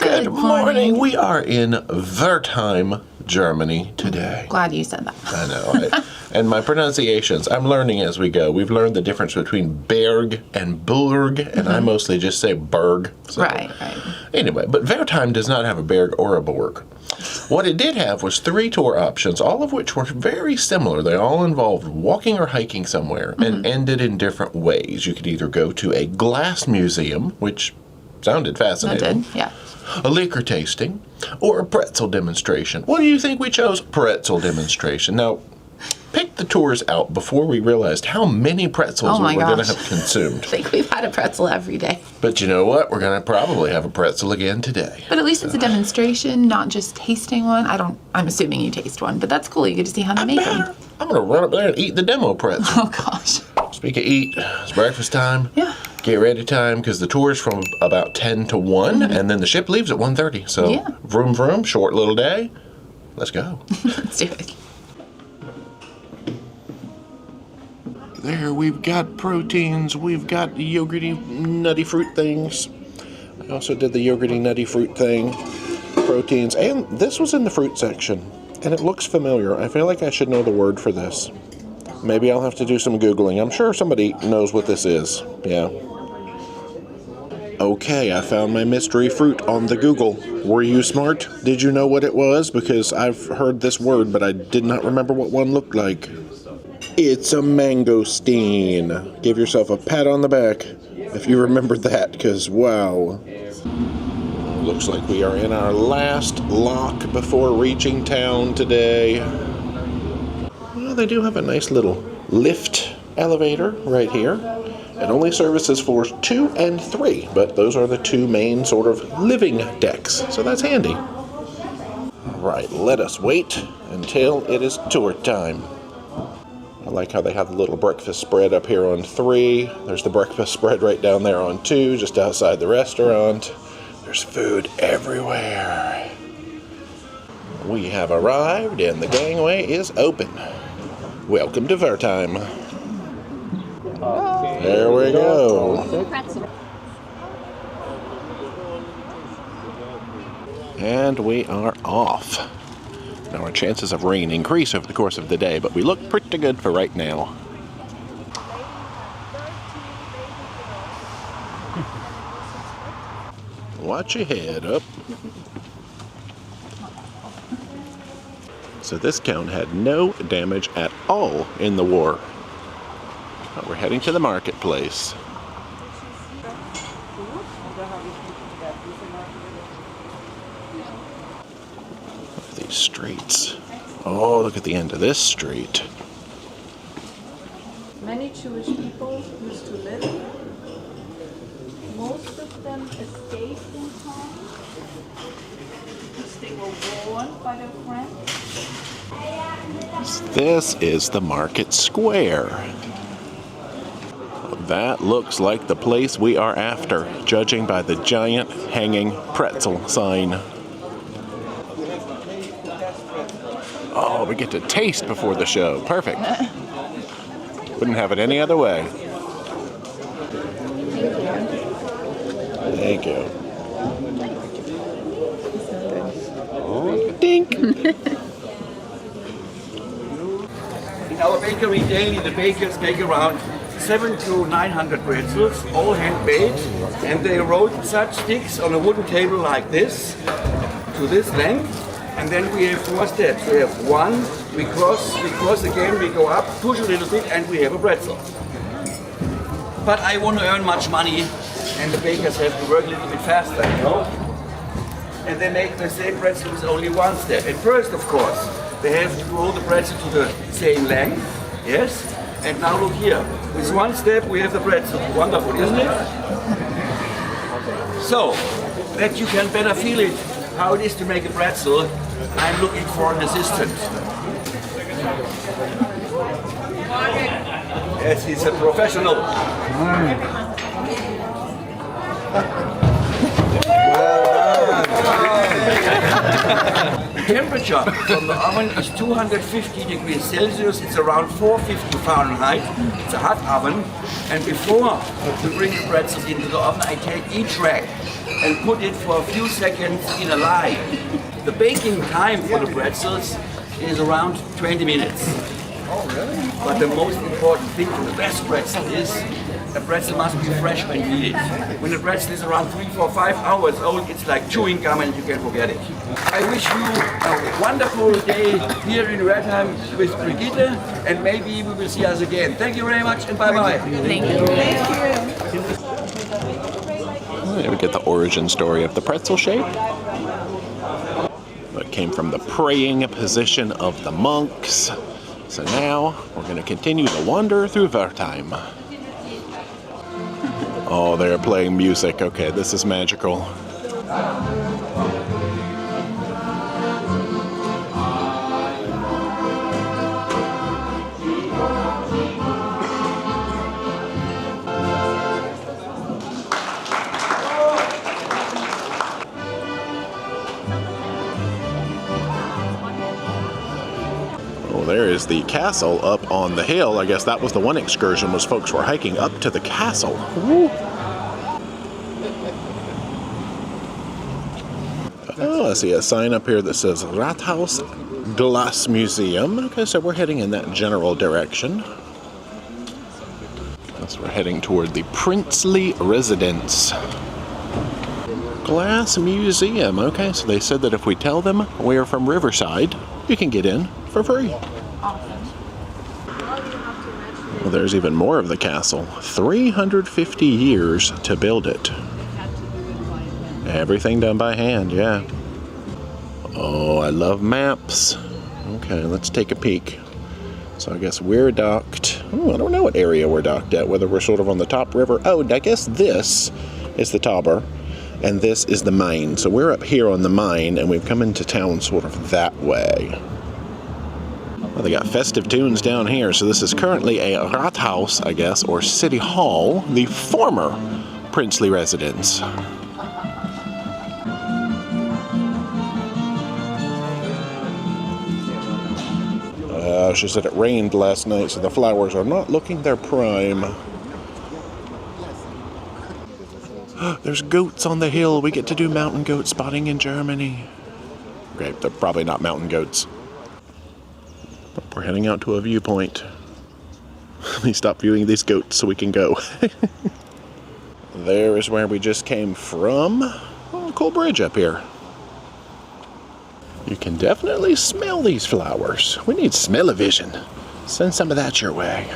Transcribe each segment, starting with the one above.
Good morning. We are in Wertheim, Germany today. Glad you said that. I know. And my pronunciations, I'm learning as we go. We've learned the difference between Berg and Burg, and I mostly just say Berg. So. Right. Anyway, but Wertheim does not have a Berg or a Burg. What it did have was 3 tour options, all of which were very similar. They all involved walking or hiking somewhere and ended in different ways. You could either go to a glass museum, which sounded fascinating. That did, yeah. A liquor tasting, or a pretzel demonstration. What do you think we chose? Pretzel demonstration. Now, pick the tours out before we realized how many pretzels we were going to have consumed. I think we've had a pretzel every day. But you know what? We're going to probably have a pretzel again today. But at least it's a demonstration, not just tasting one. I'm assuming you taste one, but that's cool. You get to see how they make them. I'm going to run up there and eat the demo pretzel. Oh, gosh. Speaking of eat, it's breakfast time. Yeah. Get ready time, because the tour is from about 10 to 1, and then the ship leaves at 1:30. So, vroom, short little day. Let's go. Let's do it. There, we've got proteins. We've got yogurty, nutty fruit things. I also did the yogurty, nutty fruit thing. Proteins. And this was in the fruit section. And it looks familiar. I feel like I should know the word for this. Maybe I'll have to do some Googling. I'm sure somebody knows what this is. Yeah. Okay, I found my mystery fruit on the Google. Were you smart? Did you know what it was? Because I've heard this word, but I did not remember what one looked like. It's a mangosteen. Give yourself a pat on the back if you remembered that, because wow. Looks like we are in our last lock before reaching town today. Well, they do have a nice little lift elevator right here. It only services floors 2 and 3, but those are the 2 main sort of living decks, so that's handy. All right, let us wait until it is tour time. I like how they have the little breakfast spread up here on 3. There's the breakfast spread right down there on 2, just outside the restaurant. There's food everywhere. We have arrived and the gangway is open. Welcome to Wertheim. There we go. And we are off. Now our chances of rain increase over the course of the day, but we look pretty good for right now. Watch your head up. So this town had no damage at all in the war. But we're heading to the marketplace. Look at these streets. Oh, look at the end of this street. Many Jewish people used to live here. Most of them escaped in time because they were warned by their friends. This is the market square. That looks like the place we are after, judging by the giant hanging pretzel sign. Oh, we get to taste before the show. Perfect. Wouldn't have it any other way. Thank you. Dink. In our bakery daily, the bakers make around 700 to 900 pretzels, all hand-baked, and they roll such sticks on a wooden table like this, to this length, and then we have 4 steps. We have 1, we cross again, we go up, push a little bit, and we have a pretzel. But I want to earn much money, and the bakers have to work a little bit faster, you know? And they make the same pretzel with only 1 step. At first, of course, they have to roll the pretzel to the same length, yes? And now look here, with 1 step we have the pretzel. Wonderful, isn't it? So, that you can better feel it, how it is to make a pretzel, I'm looking for an assistant. Yes, he's a professional. The temperature from the oven is 250 degrees Celsius. It's around 450 Fahrenheit. It's a hot oven. And before we bring the pretzels into the oven, I take each rack and put it for a few seconds in a line. The baking time for the pretzels is around 20 minutes. Oh, really? But the most important thing for the best pretzel is a pretzel must be fresh when you eat it. When the pretzel is around 3, 4, 5 hours old, it's like chewing gum and you can forget it. I wish you a wonderful day here in Wertheim with Brigitte, and maybe we will see us again. Thank you very much and bye-bye. Thank you. There we get the origin story of the pretzel shape. It came from the praying position of the monks. So now we're going to continue to wander through Wertheim. Oh, they're playing music. Okay, this is magical. There is the castle up on the hill. I guess that was the one excursion, was folks were hiking up to the castle. Woo. Oh, I see a sign up here that says Rathaus Glass Museum. Okay, so we're heading in that general direction. So we're heading toward the princely residence. Glass Museum. Okay, so they said that if we tell them we are from Riverside, you can get in for free. Well, there's even more of the castle. 350 years to build it. Everything done by hand, yeah. Oh, I love maps. Okay, let's take a peek. So I guess we're docked. Oh, I don't know what area we're docked at, whether we're sort of on the top river. Oh, I guess this is the Tauber, and this is the Main. So we're up here on the Main, and we've come into town sort of that way. Well, they got festive tunes down here, so this is currently a Rathaus, I guess, or City Hall, the former princely residence. She said it rained last night, so the flowers are not looking their prime. There's goats on the hill. We get to do mountain goat spotting in Germany. Great, they're probably not mountain goats. We're heading out to a viewpoint. Let me stop viewing these goats so we can go. There is where we just came from. Oh, cool bridge up here. You can definitely smell these flowers. We need smell-o-vision. Send some of that your way.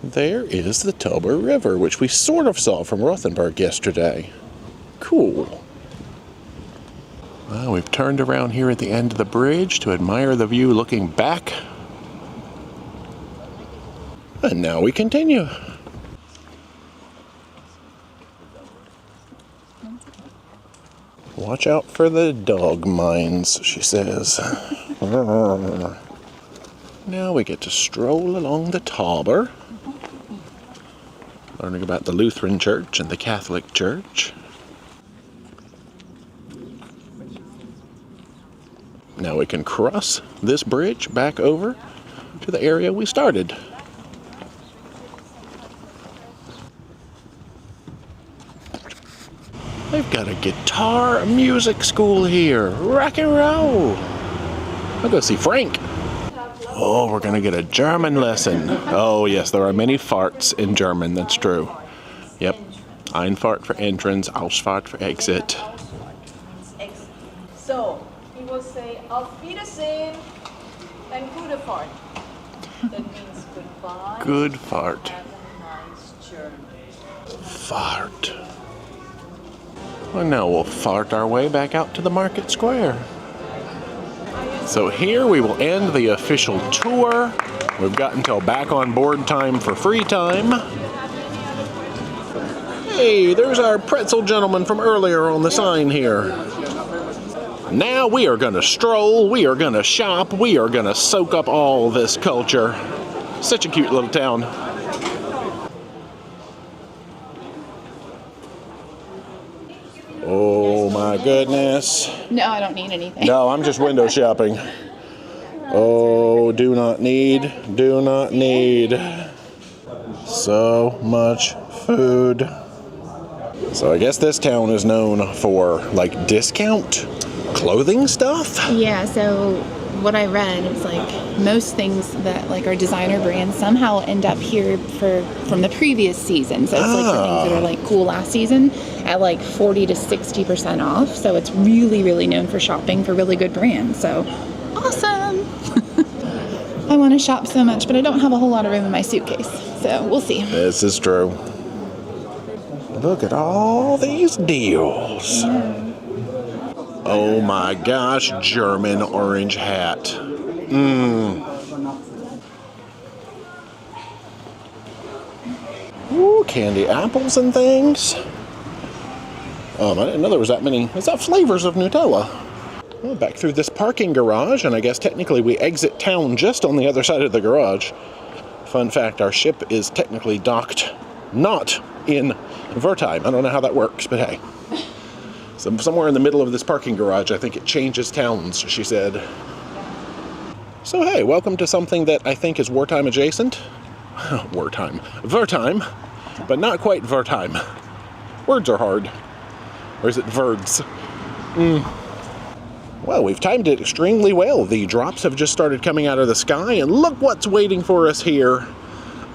There is the Tauber River, which we sort of saw from Rothenburg yesterday. Cool. Well, we've turned around here at the end of the bridge to admire the view looking back. And now we continue. Watch out for the dog mines, she says. Now we get to stroll along the Tauber, learning about the Lutheran Church and the Catholic Church. Now we can cross this bridge back over to the area we started. They've got a guitar music school here. Rock and roll. I'll go see Frank. Oh, we're going to get a German lesson. Oh, yes, there are many farts in German. That's true. Yep. Einfahrt for entrance, Ausfahrt for exit. So, he will say, Auf Wiedersehen and gute Fahrt. That means goodbye. Good fart. Have a nice journey. Fart. Well, now we'll fart our way back out to the market square. So here we will end the official tour. We've got until back on board time for free time. Hey, there's our pretzel gentleman from earlier on the sign here. Now we are going to stroll, we are going to shop, we are going to soak up all this culture. Such a cute little town. Oh my goodness. No, I don't need anything. No, I'm just window shopping. Oh, do not need. So much food. So I guess this town is known for, like, discount clothing stuff? Yeah, so what I read, it's like most things that like are designer brands somehow end up here from the previous season. So it's like the things that are like cool last season at like 40 to 60% off. So it's really, really known for shopping for really good brands. So awesome. I want to shop so much, but I don't have a whole lot of room in my suitcase. So we'll see. This is true. Look at all these deals. Yeah. Oh my gosh, German orange hat. Ooh, candy apples and things. I didn't know there was that many. Is that flavors of Nutella? Well, back through this parking garage, and I guess technically we exit town just on the other side of the garage. Fun fact, our ship is technically docked not in Wertheim. I don't know how that works, but hey. So somewhere in the middle of this parking garage, I think it changes towns, she said. So hey, welcome to something that I think is wartime adjacent. Wertheim, but not quite Wertheim. Words are hard. Or is it words? Well, we've timed it extremely well. The drops have just started coming out of the sky, and look what's waiting for us here.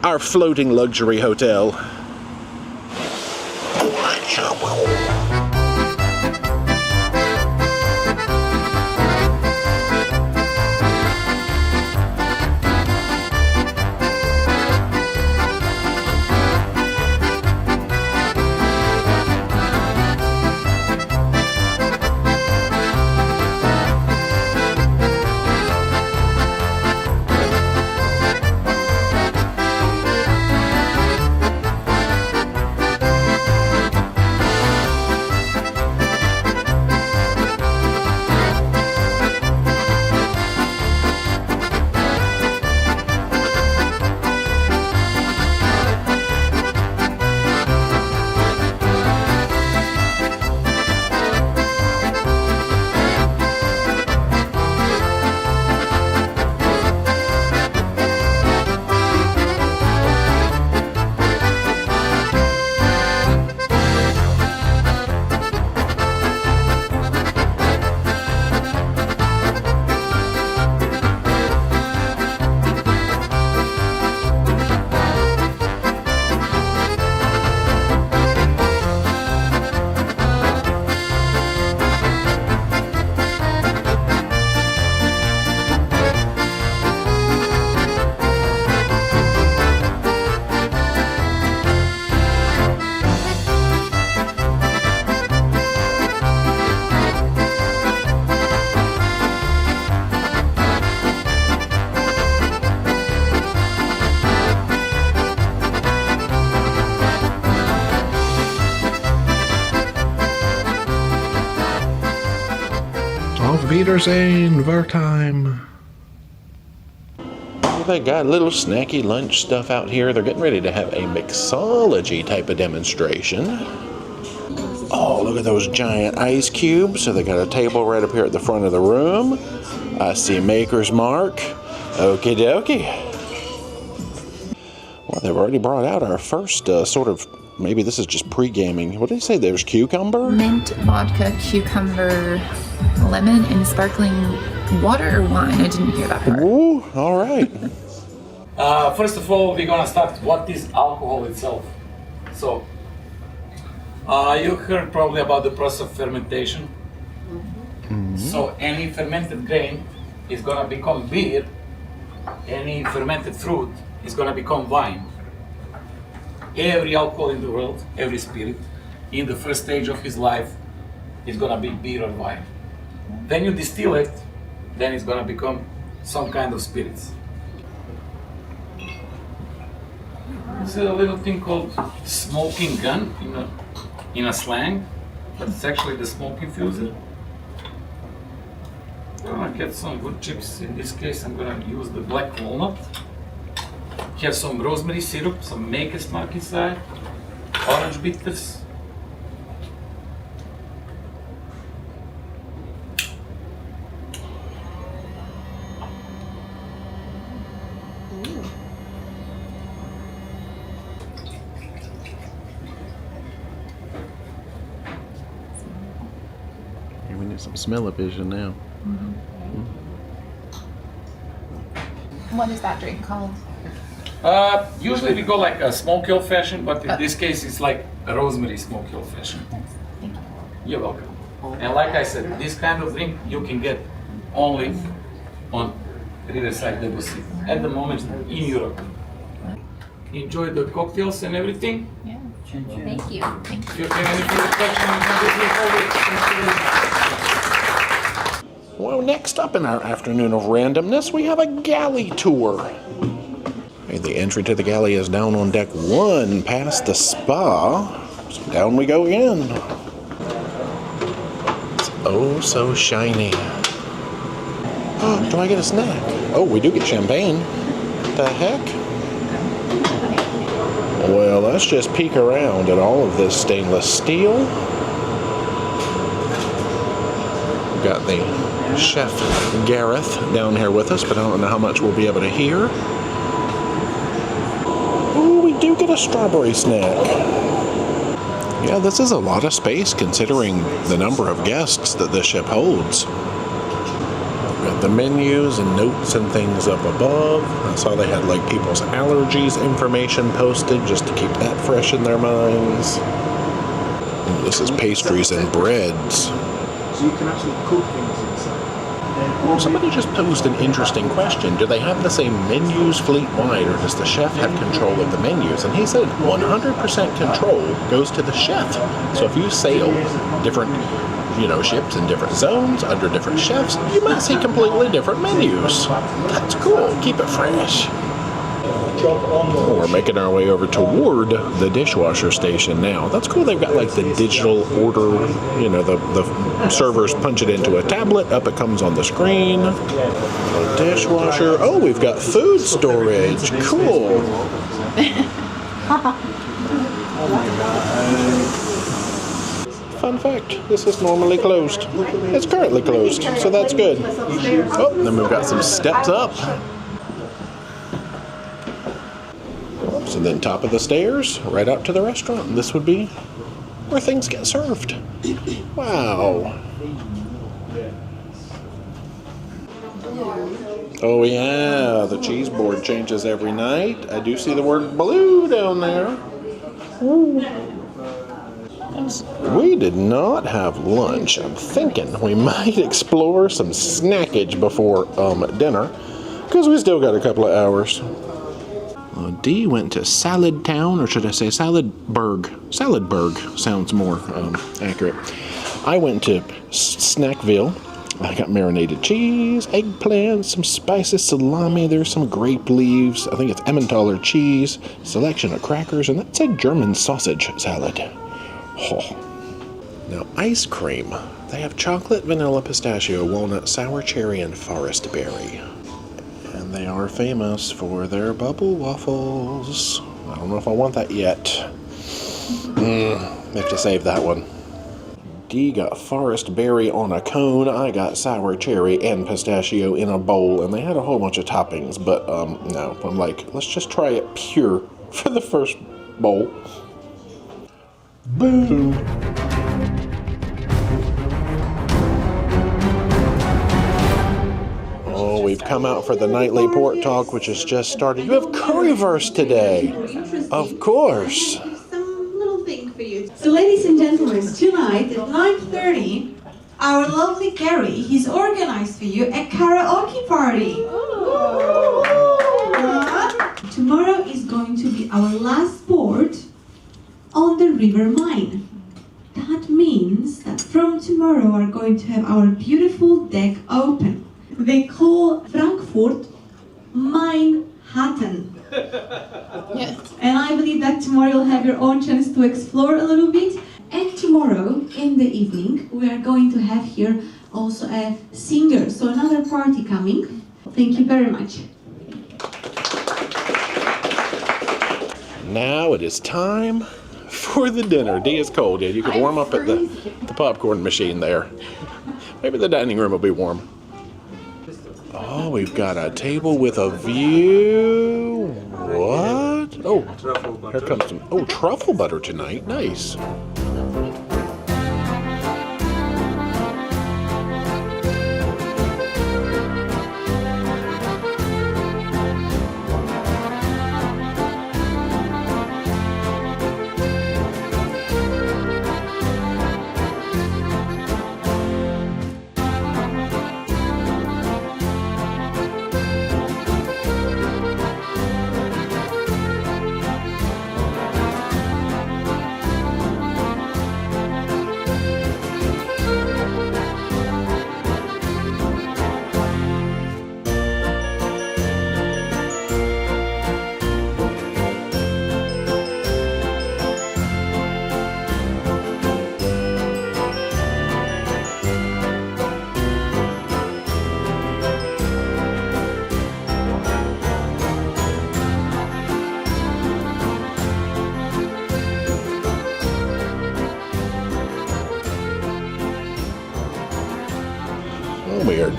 Our floating luxury hotel. Auf Wiedersehen, Wertheim. They got little snacky lunch stuff out here. They're getting ready to have a mixology type of demonstration. Oh, look at those giant ice cubes. So they got a table right up here at the front of the room. I see Maker's Mark. Okie dokie. Well, they've already brought out our first sort of, maybe this is just pre-gaming. What did they say? There's cucumber? Mint, vodka, cucumber, lemon, and sparkling water or wine. I didn't hear that part. Ooh, all right. First of all, we're gonna start what is alcohol itself. So, you heard probably about the process of fermentation. Mm-hmm. So any fermented grain is gonna become beer. Any fermented fruit is gonna become wine. Every alcohol in the world, every spirit, in the first stage of his life, is gonna be beer or wine. Then you distill it, then it's gonna become some kind of spirits. This is a little thing called smoking gun in a slang, but it's actually the smoke infuser. I'm gonna get some good chips. In this case, I'm gonna use the black walnut. Have some rosemary syrup, some Maker's Mark inside, orange bitters. some smell-o-vision now. What is that drink called? Usually we go like a smoky old fashioned, but in this case it's like a rosemary smoky old fashioned. Thank you. You're welcome. And like I said, this kind of drink you can get only on Riverside Debussy at the moment in Europe. Enjoy the cocktails and everything. Yeah. Thank you. Thank If you have any further questions, Well, next up in our afternoon of randomness, we have a galley tour. Okay, the entry to the galley is down on deck 1 past the spa. So down we go again. It's oh so shiny. Oh, do I get a snack? Oh, we do get champagne. The heck? Well, let's just peek around at all of this stainless steel. We've got the Chef Gareth down here with us, but I don't know how much we'll be able to hear. Ooh, we do get a strawberry snack. Yeah, this is a lot of space considering the number of guests that this ship holds. Got the menus and notes and things up above. I saw they had like people's allergies information posted just to keep that fresh in their minds. Ooh, this is pastries and breads. So you can actually cook things inside. Somebody just posed an interesting question. Do they have the same menus fleet-wide, or does the chef have control of the menus? And he said 100% control goes to the chef. So if you sail different, ships in different zones, under different chefs, you might see completely different menus. That's cool. Keep it fresh. We're making our way over toward the dishwasher station now. That's cool. They've got like the digital order, the servers punch it into a tablet, up it comes on the screen. A dishwasher. Oh, we've got food storage. Cool. Fun fact, this is normally closed. It's currently closed, so that's good. Oh, then we've got some steps up. So then top of the stairs, right out to the restaurant. This would be where things get served. Wow. Oh yeah, the cheese board changes every night. I do see the word blue down there. We did not have lunch. I'm thinking we might explore some snackage before dinner, because we still got a couple of hours. D went to Salad Town, or should I say Saladburg? Saladburg sounds more accurate. I went to Snackville. I got marinated cheese, eggplants, some spices, salami. There's some grape leaves. I think it's Emmentaler cheese, selection of crackers, and that's a German sausage salad. Oh. Now, ice cream. They have chocolate, vanilla, pistachio, walnut, sour cherry, and forest berry. And they are famous for their bubble waffles. I don't know if I want that yet. Have to save that one. D got forest berry on a cone. I got sour cherry and pistachio in a bowl. And they had a whole bunch of toppings. But, no. I'm like, let's just try it pure for the first bowl. Boom. Oh, we've come out for the nightly port talk, which has just started. You have Curryverse today. Of course. Some little thing for you. So, ladies and gentlemen, tonight at 9:30, our lovely Gary, he's organized for you a karaoke party. Tomorrow is going to be our last port on the River Main. That means that from tomorrow we're going to have our beautiful deck open. They call Frankfurt Manhattan. Yes. And I believe that tomorrow you'll have your own chance to explore a little bit. And tomorrow in the evening we are going to have here also a singer, so another party coming. Thank you very much. Now it is time for the dinner. D is cold. Yeah, you could warm up at the popcorn machine there. Maybe the dining room will be warm. Oh, we've got a table with a view. What? Oh, here comes some. Oh, truffle butter tonight. Nice.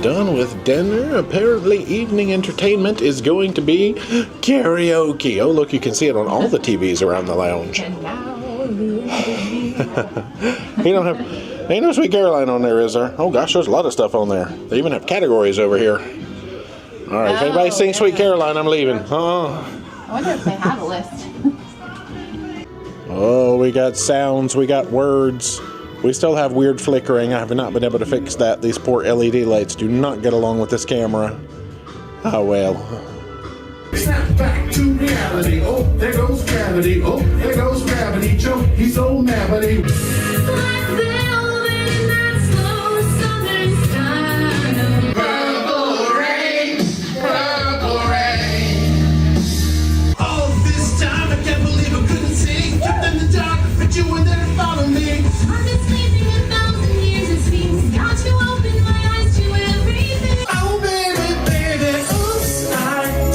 done with dinner. Apparently evening entertainment is going to be karaoke. Oh, look, you can see it on all the TVs around the lounge. And now Ain't no Sweet Caroline on there, is there? Oh gosh, there's a lot of stuff on there. They even have categories over here. All right, if anybody sings Sweet Caroline, I'm leaving. I wonder if they have a list. Oh, we got sounds, we got words. We still have weird flickering. I have not been able to fix that. These poor LED lights do not get along with this camera. Oh well. Snap back to reality. Oh, there goes gravity. Oh, there goes gravity. Joe, he's so mad, but he... All this time, I can't believe I couldn't sing. Kept in the dark, but you were there to follow me. I've been sleeping 1,000 years, it seems. Got to open my eyes to everything. Oh, baby, baby, oops, I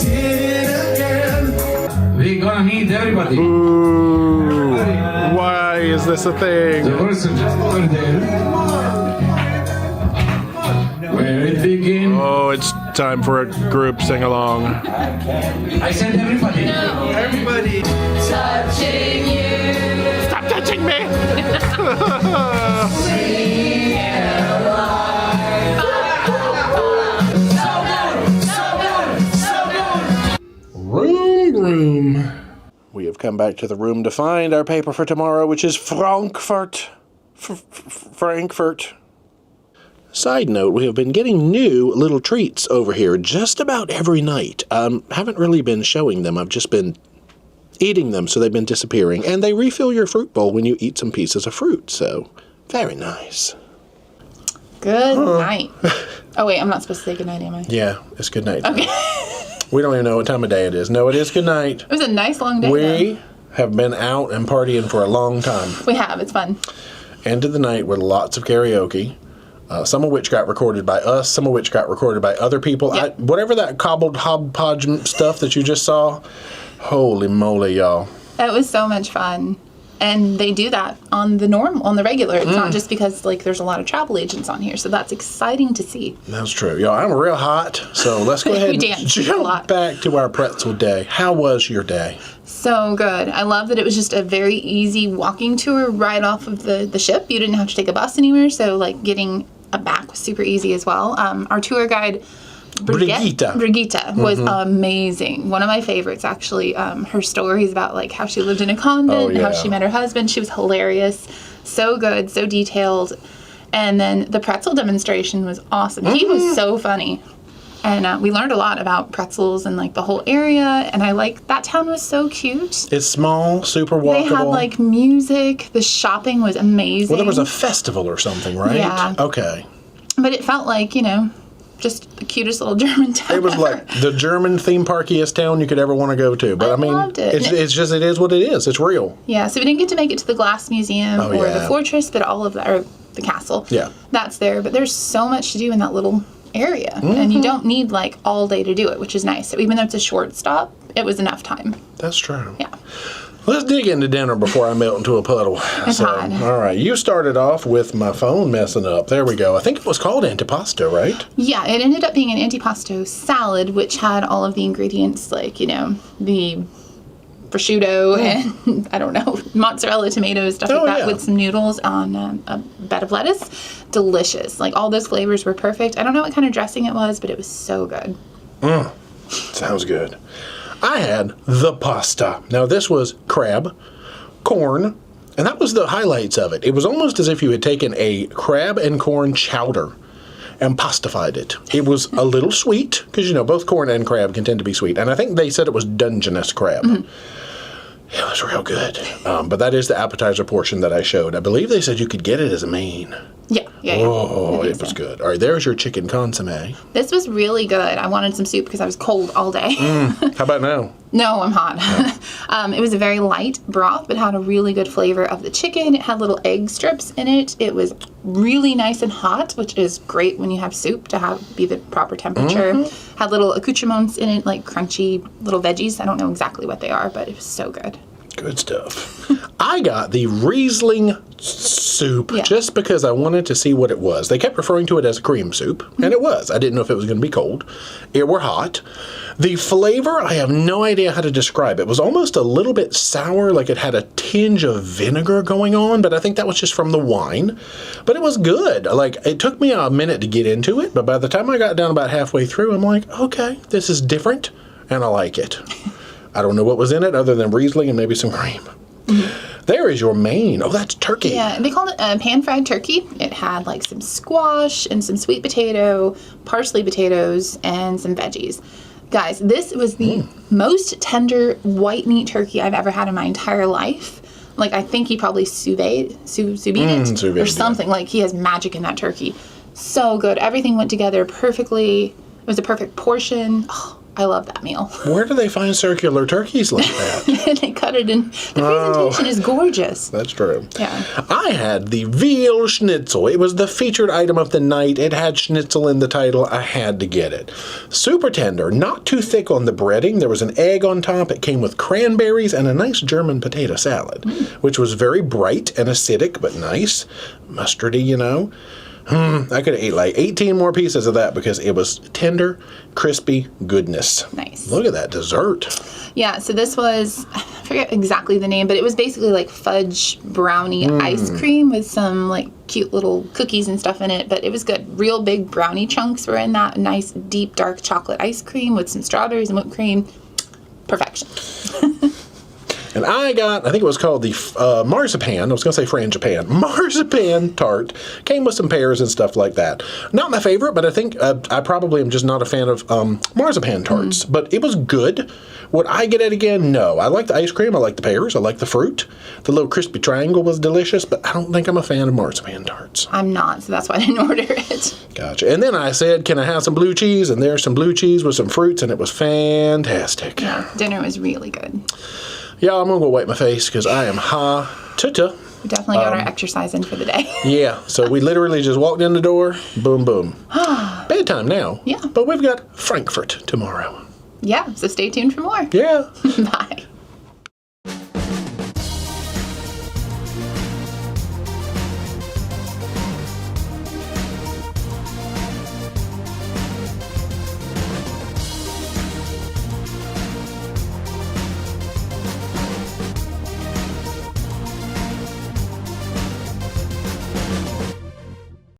did it again. We're gonna need everybody. Ooh, why is this a The thing? verse is just over there. Where it begins. Oh, it's time for a group sing-along. I said everybody. Everybody. Touching you. Stop touching me! Room. We have come back to the room to find our paper for tomorrow, which is Frankfurt. Frankfurt. Side note, we have been getting new little treats over here just about every night. Haven't really been showing them. I've just been eating them, so they've been disappearing. And they refill your fruit bowl when you eat some pieces of fruit, so very nice. Good night. Oh, wait, I'm not supposed to say good night, am I? Yeah, it's good night. Okay. We don't even know what time of day it is. No, it is good night. It was a nice long day. We have been out and partying for a long time. We have. It's fun. End of the night with lots of karaoke. Some of which got recorded by us, some of which got recorded by other people. Yep. Whatever that cobbled hodgepodge stuff that you just saw, holy moly, y'all. It was so much fun. And they do that on the regular. It's not just because like there's a lot of travel agents on here. So that's exciting to see. That's true. Y'all, I'm real hot, so let's go ahead We and danced a jump lot. back to our pretzel day. How was your day? So good. I love that it was just a very easy walking tour right off of the ship. You didn't have to take a bus anywhere. So like getting back was super easy as well. Our tour guide, Brigitte was amazing. One of my favorites, actually. Her stories about like how she lived in a convent and how she met her husband. She was hilarious. So good, so detailed. And then the pretzel demonstration was awesome. He was so funny. And we learned a lot about pretzels and like the whole area. And I like that town was so cute. It's small, super walkable. They had like music. The shopping was amazing. Well, there was a festival or something, right? Yeah. Okay. But it felt like, just the cutest little German town. It was like the German theme parkiest town you could ever want to go to. But I mean, loved it. It's just, it is what it is. It's real. Yeah, so we didn't get to make it to the Glass Museum or the Fortress, but all of that, or the castle. Yeah. That's there. But there's so much to do in that little area. And you don't need like all day to do it, which is nice. So even though it's a short stop, it was enough time. That's true. Yeah. Let's dig into dinner before I melt into a puddle. It's hot. All right. You started off with my phone messing up. There we go. I think it was called antipasto, right? Yeah, it ended up being an antipasto salad, which had all of the ingredients like, the prosciutto and, I don't know, mozzarella, tomatoes, stuff like that with some noodles on a bed of lettuce. Delicious. Like, all those flavors were perfect. I don't know what kind of dressing it was, but it was so good. Sounds good. I had the pasta. Now, this was crab, corn, and that was the highlights of it. It was almost as if you had taken a crab and corn chowder and pastified it. It was a little sweet, because, both corn and crab can tend to be sweet. And I think they said it was Dungeness crab. It was real good. But that is the appetizer portion that I showed. I believe they said you could get it as a main. Yeah. Oh, it was good. All right, there's your chicken consomme. This was really good. I wanted some soup because I was cold all day. How about now? No, I'm hot. It was a very light broth, but had a really good flavor of the chicken. It had little egg strips in it. It was really nice and hot, which is great when you have soup to be the proper temperature. Had little accoutrements in it, like crunchy little veggies. I don't know exactly what they are, but it was so good. Good stuff. I got the Riesling soup just because I wanted to see what it was. They kept referring to it as a cream soup, and it was. I didn't know if it was going to be cold. It were hot. The flavor, I have no idea how to describe. It was almost a little bit sour, like it had a tinge of vinegar going on, but I think that was just from the wine. But it was good. Like, it took me a minute to get into it, but by the time I got down about halfway through, I'm like, okay, this is different, and I like it. I don't know what was in it other than Riesling and maybe some cream. There is your main. Oh, that's turkey. Yeah, they called it pan-fried turkey. It had like some squash and some sweet potato, parsley potatoes, and some veggies. Guys, this was the most tender white meat turkey I've ever had in my entire life. Like, I think he probably sous vide it or something. Like, he has magic in that turkey. So good. Everything went together perfectly. It was a perfect portion. Oh, I love that meal. Where do they find circular turkeys like that? They cut it in. The presentation is gorgeous. That's true. Yeah. I had the veal schnitzel. It was the featured item of the night. It had schnitzel in the title. I had to get it. Super tender, not too thick on the breading. There was an egg on top. It came with cranberries and a nice German potato salad, which was very bright and acidic, but nice. Mustardy, you know. I could have ate like 18 more pieces of that because it was tender, crispy goodness. Nice. Look at that dessert. Yeah, so this was, I forget exactly the name, but it was basically like fudge brownie ice cream with some like cute little cookies and stuff in it, but it was good. Real big brownie chunks were in that. Nice, deep, dark chocolate ice cream with some strawberries and whipped cream. Perfection. And I think it was called the marzipan. I was going to say frangipane. Marzipan tart. Came with some pears and stuff like that. Not my favorite, but I think I probably am just not a fan of marzipan tarts. But it was good. Would I get it again? No. I like the ice cream. I like the pears. I like the fruit. The little crispy triangle was delicious, but I don't think I'm a fan of marzipan tarts. I'm not, so that's why I didn't order it. Gotcha. And then I said, can I have some blue cheese? And there's some blue cheese with some fruits, and it was fantastic. Yeah, dinner was really good. Yeah, I'm going to go wipe my face because I am high-tuta. We definitely got our exercise in for the day. Yeah, so we literally just walked in the door, boom, boom. Bedtime now. Yeah. But we've got Frankfurt tomorrow. Yeah, so stay tuned for more. Yeah. Bye.